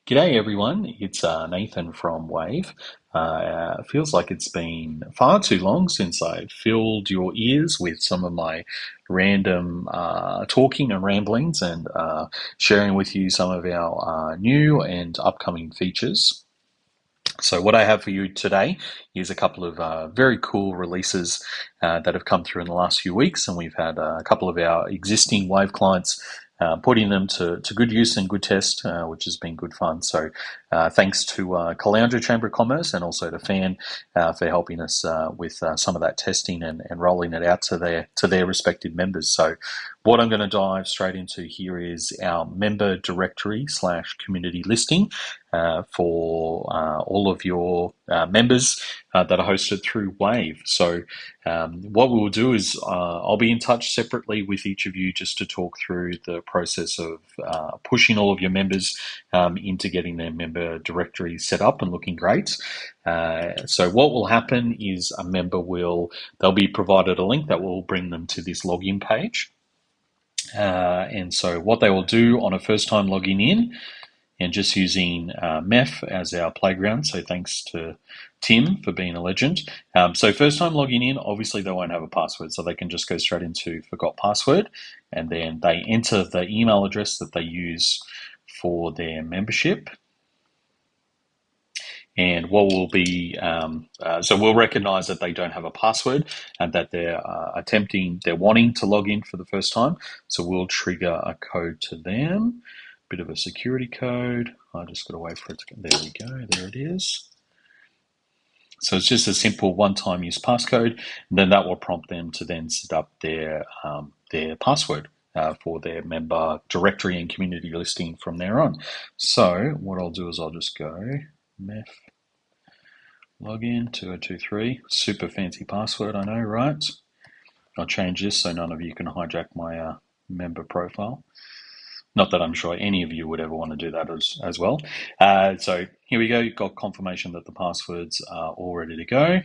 G'day everyone, it's Nathan from Wave. Feels like it's been far too long since I filled your ears with some of my random talking and ramblings and sharing with you some of our new and upcoming features. So what I have for you today is a couple of very cool releases that have come through in the last few weeks, and we've had a couple of our existing Wave clients putting them to good use and good test, which has been good fun. So thanks to Caloundra Chamber of Commerce and also to Fan for helping us with some of that testing and rolling it out to their respective members. So what I'm going to dive straight into here is our member directory slash community listing for all of your members that are hosted through Wave. So what we'll do is I'll be in touch separately with each of you just to talk through the process of pushing all of your members into getting their member directory set up and looking great. So what will happen is they'll be provided a link that will bring them to this login page. And so what they will do on a first time logging in and just using MEF as our playground. So thanks to Tim for being a legend. So first time logging in, obviously they won't have a password, so they can just go straight into forgot password, and then they enter the email address that they use for their membership. And what will be, so we'll recognize that they don't have a password and that they're wanting to log in for the first time. So we'll trigger a code to them, bit of a security code. I just got to wait for it to, there we go, there it is. So it's just a simple one-time use passcode, and then that will prompt them to then set up their password for their member directory and community listing from there on. So what I'll do is I'll just go MEF login 2023, super fancy password, I know, right? I'll change this so none of you can hijack my member profile. Not that I'm sure any of you would ever want to do that as well. So here we go, you've got confirmation that the passwords are all ready to go.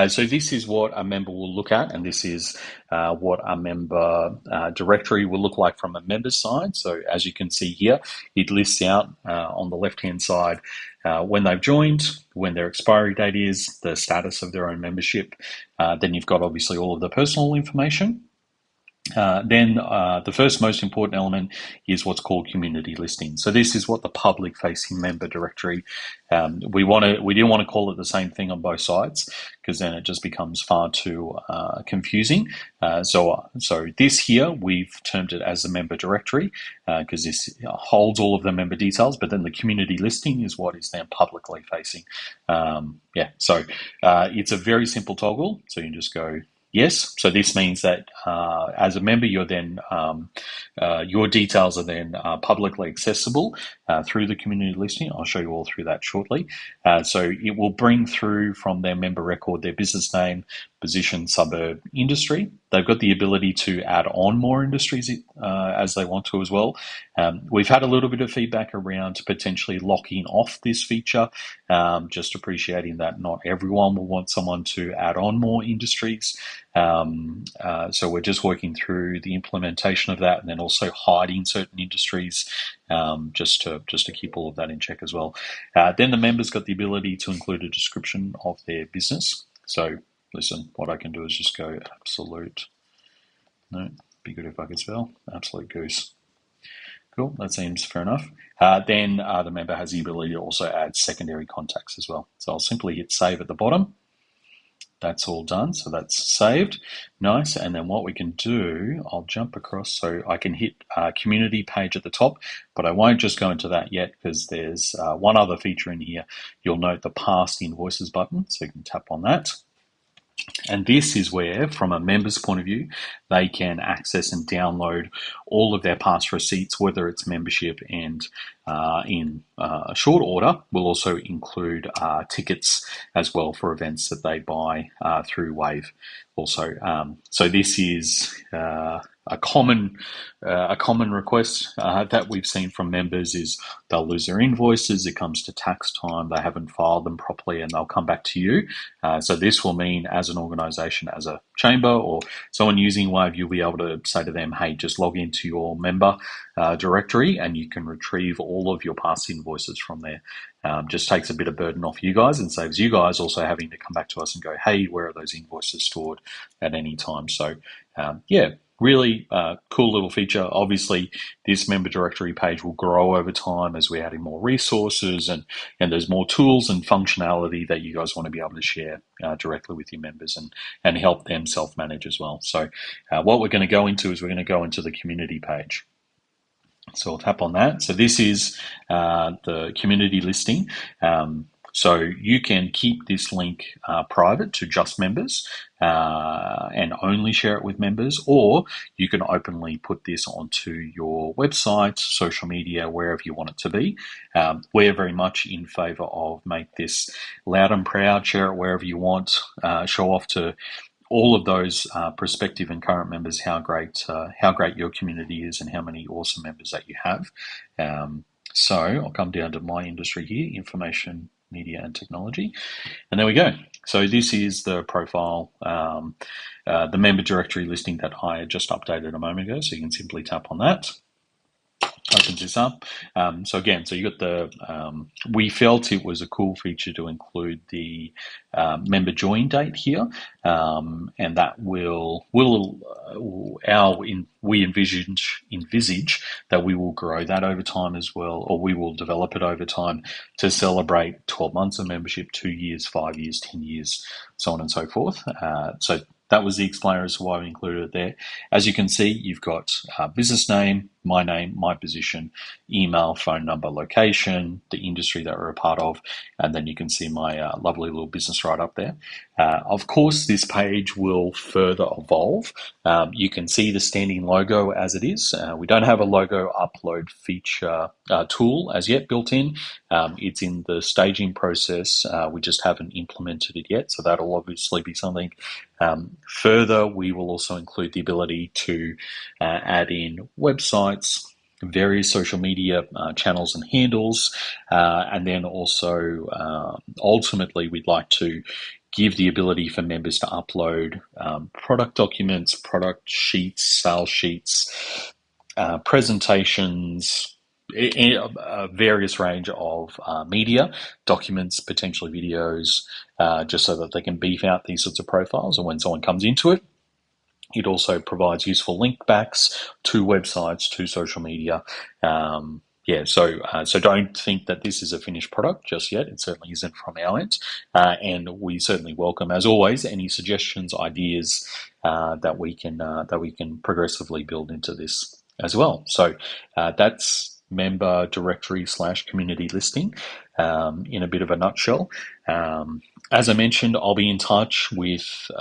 So this is what a member will look at, and this is what a member directory will look like from a member's side. So as you can see here, it lists out on the left-hand side when they've joined, when their expiry date is, the status of their own membership. Then you've got obviously all of the personal information. Then the first most important element is what's called community listing. So this is what the public-facing member directory. We didn't want to call it the same thing on both sides because then it just becomes far too confusing. So this here we've termed it as the member directory because this holds all of the member details. But then the community listing is what is then publicly facing. So it's a very simple toggle. So you can just go. Yes, so this means that as a member, you're then your details are then publicly accessible through the community listing. I'll show you all through that shortly. So it will bring through from their member record their business name, position, suburb, industry. They've got the ability to add on more industries as they want to as well. We've had a little bit of feedback around potentially locking off this feature, just appreciating that not everyone will want someone to add on more industries. So we're just working through the implementation of that, and then also hiding certain industries, just to keep all of that in check as well. Then the members got the ability to include a description of their business. So listen, what I can do is just go absolute. No, be good if I could spell absolute goose. Cool, that seems fair enough. Then the member has the ability to also add secondary contacts as well. So I'll simply hit save at the bottom. That's all done, so that's saved. Nice, and then what we can do, I'll jump across so I can hit community page at the top, but I won't just go into that yet because there's one other feature in here. You'll note the past invoices button, so you can tap on that. And this is where, from a member's point of view, they can access and download all of their past receipts, whether it's membership, and in a short order, we'll also include tickets as well for events that they buy through Wave also. So this is a common request that we've seen from members is they'll lose their invoices. It comes to tax time, they haven't filed them properly, and they'll come back to you. So this will mean, as an organisation, as a chamber or someone using Wave, you'll be able to say to them, "Hey, just log into your member directory, and you can retrieve all of your past invoices from there." Just takes a bit of burden off you guys and saves you guys also having to come back to us and go, "Hey, where are those invoices stored at any time?" So, yeah. Really cool little feature. Obviously, this member directory page will grow over time as we're adding more resources and there's more tools and functionality that you guys want to be able to share directly with your members and help them self-manage as well. So what we're going to go into is we're going to go into the community page. So I'll tap on that. So this is the community listing. So you can keep this link private to just members and only share it with members, or you can openly put this onto your website, social media, wherever you want it to be. We're very much in favour of make this loud and proud, share it wherever you want, show off to all of those prospective and current members how great your community is and how many awesome members that you have. So I'll come down to my industry here, information, media and technology. And there we go. So this is the profile, the member directory listing that I just updated a moment ago. So you can simply tap on that. Opens this up. So again, so you got the, we felt it was a cool feature to include the member join date here, and that we envisage that we will grow that over time as well, or we will develop it over time to celebrate 12 months of membership, 2 years, 5 years, 10 years, so on and so forth. So that was the explainer as to why we included it there. As you can see, you've got business name, my position, email, phone number, location, the industry that we're a part of, and then you can see my lovely little business right up there. Of course, this page will further evolve. You can see the standing logo as it is. We don't have a logo upload feature tool as yet built in. It's in the staging process. We just haven't implemented it yet, so that'll obviously be something. Further, we will also include the ability to add in websites, various social media channels and handles, and then also ultimately we'd like to give the ability for members to upload product documents, product sheets, sales sheets, presentations, a various range of media, documents, potentially videos, just so that they can beef out these sorts of profiles. And when someone comes into it, it also provides useful link backs to websites, to social media. So don't think that this is a finished product just yet. It certainly isn't from our end. And we certainly welcome, as always, any suggestions, ideas that we can progressively build into this as well. So that's member directory / community listing in a bit of a nutshell. As I mentioned, I'll be in touch with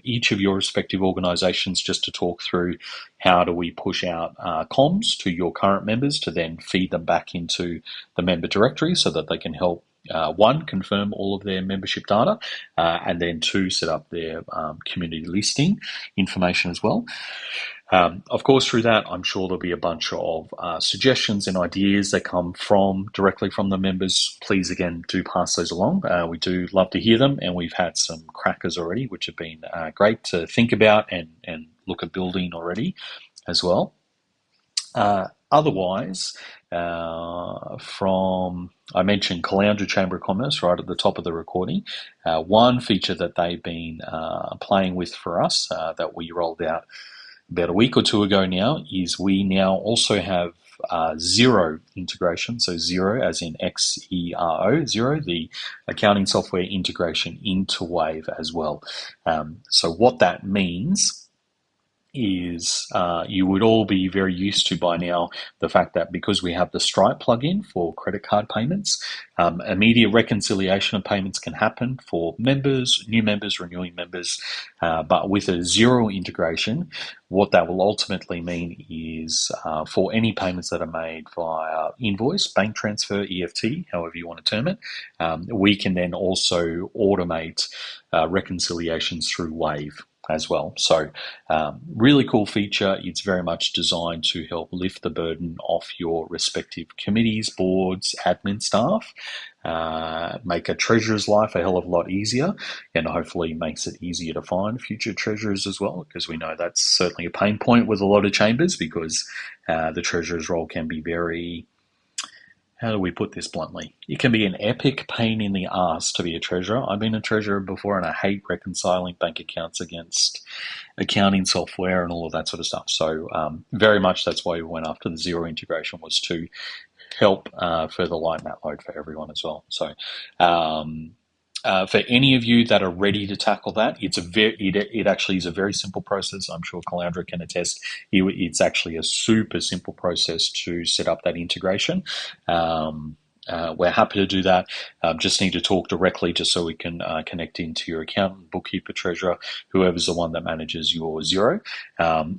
each of your respective organisations just to talk through how do we push out comms to your current members to then feed them back into the member directory so that they can help, one, confirm all of their membership data, and then two, set up their community listing information as well. Of course, through that, I'm sure there'll be a bunch of suggestions and ideas that come directly from the members. Please, again, do pass those along. We do love to hear them, and we've had some crackers already, which have been great to think about and look at building already as well. Otherwise, I mentioned Caloundra Chamber of Commerce right at the top of the recording. One feature that they've been playing with for us that we rolled out about a week or two ago now is we now also have Xero integration. So Xero as in Xero, Xero, the accounting software integration into Wave as well. So what that means is you would all be very used to by now the fact that because we have the Stripe plugin for credit card payments, immediate reconciliation of payments can happen for members, new members, renewing members, but with a Xero integration, what that will ultimately mean is for any payments that are made via invoice, bank transfer, EFT, however you want to term it, we can then also automate reconciliations through Wave. as well. So really cool feature. It's very much designed to help lift the burden off your respective committees, boards, admin staff, make a treasurer's life a hell of a lot easier, and hopefully makes it easier to find future treasurers as well, because we know that's certainly a pain point with a lot of chambers, because the treasurer's role can be very, how do we put this bluntly? It can be an epic pain in the ass to be a treasurer. I've been a treasurer before, and I hate reconciling bank accounts against accounting software and all of that sort of stuff. So very much that's why we went after the Xero integration, was to help further lighten that load for everyone as well. So for any of you that are ready to tackle that, it actually is a very simple process. I'm sure Calandra can attest. It's actually a super simple process to set up that integration. We're happy to do that. Just need to talk directly just so we can connect into your accountant, bookkeeper, treasurer, whoever's the one that manages your Xero.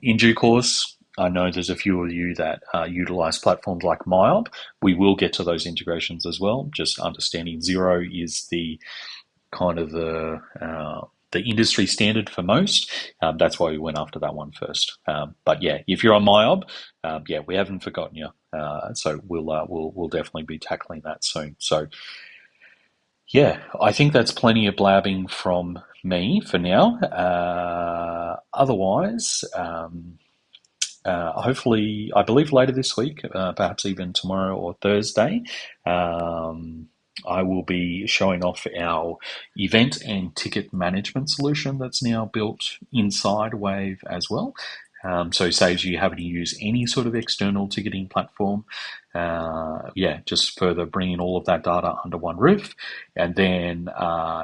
In due course, I know there's a few of you that utilize platforms like MyOb. We will get to those integrations as well. Just understanding Xero is the kind of the industry standard for most. That's why we went after that one first. But yeah, if you're on MyOb, yeah, we haven't forgotten you. So we'll definitely be tackling that soon. So yeah, I think that's plenty of blabbing from me for now. Otherwise, hopefully, I believe later this week, perhaps even tomorrow or Thursday, I will be showing off our event and ticket management solution that's now built inside Wave as well. So it saves you having to use any sort of external ticketing platform. Yeah, just further bringing all of that data under one roof. And then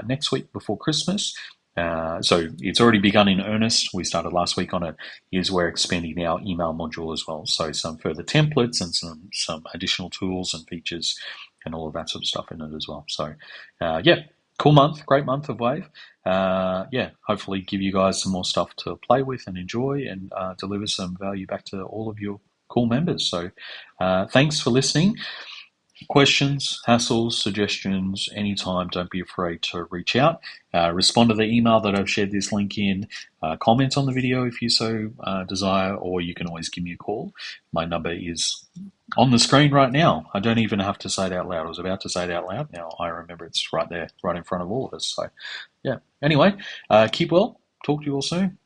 next week before Christmas, so it's already begun in earnest. We started last week on it. Is we're expanding our email module as well. So some further templates and some additional tools and features and all of that sort of stuff in it as well. So yeah, cool month, great month of Wave. Yeah, hopefully give you guys some more stuff to play with and enjoy, and deliver some value back to all of your cool members. So thanks for listening. Questions, hassles, suggestions, anytime, don't be afraid to reach out. Respond to the email that I've shared this link in. Comment on the video if you so desire, or you can always give me a call. My number is on the screen right now. I don't even have to say it out loud. I was about to say it out loud. Now I remember it's right there, right in front of all of us. So yeah, anyway, keep well. Talk to you all soon.